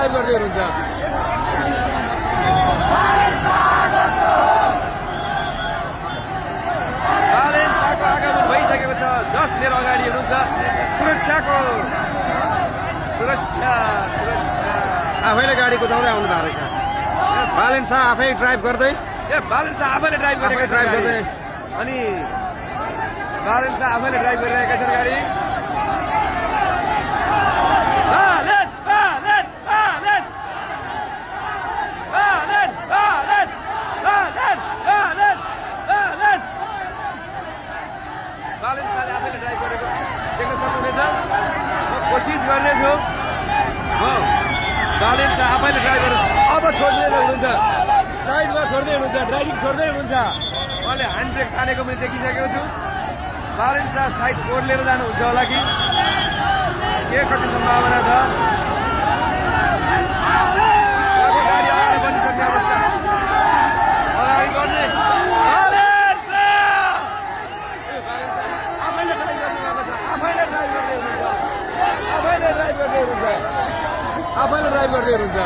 drive गर्दै हुनुहुन्छ बालेन्साको आगमन भइसकेको छ जस मेरो अगाडि हुनुहुन्छ सुरक्षाको सुरक्षा आफैले गाडी कुदाउँदै आउनु भएको रहेछ बालेन्सा आफै ड्राइभ गर्दै बालेन्सा आफैले ड्राइभ गरेको ड्राइभ गर्दै अनि बालेन्सा आफैले ड्राइभ गरिरहेका छन् गाडी बालेन्साले आफैले ड्राइभ गरेको देख्न सक्नुहुनेछ म कोसिस गर्नेछु हो बालेन्सा आफैले ड्राइभ गरेर अब छोड्दै हुनुहुन्छ साइडमा छोड्दै हुनुहुन्छ ड्राइभिङ छोड्दै हुनुहुन्छ उहाँले ह्यान्ड ब्रेक तानेको मैले देखिसकेको छु बालेन्सा साइड ओर्लेर जानुहुन्छ होला कि के कति सम्भावना छ गाडी अगाडि बनिसक्ने अवस्था अगाडि बढ्ने आफैले ड्राइभ गर्दै हुनुहुन्छ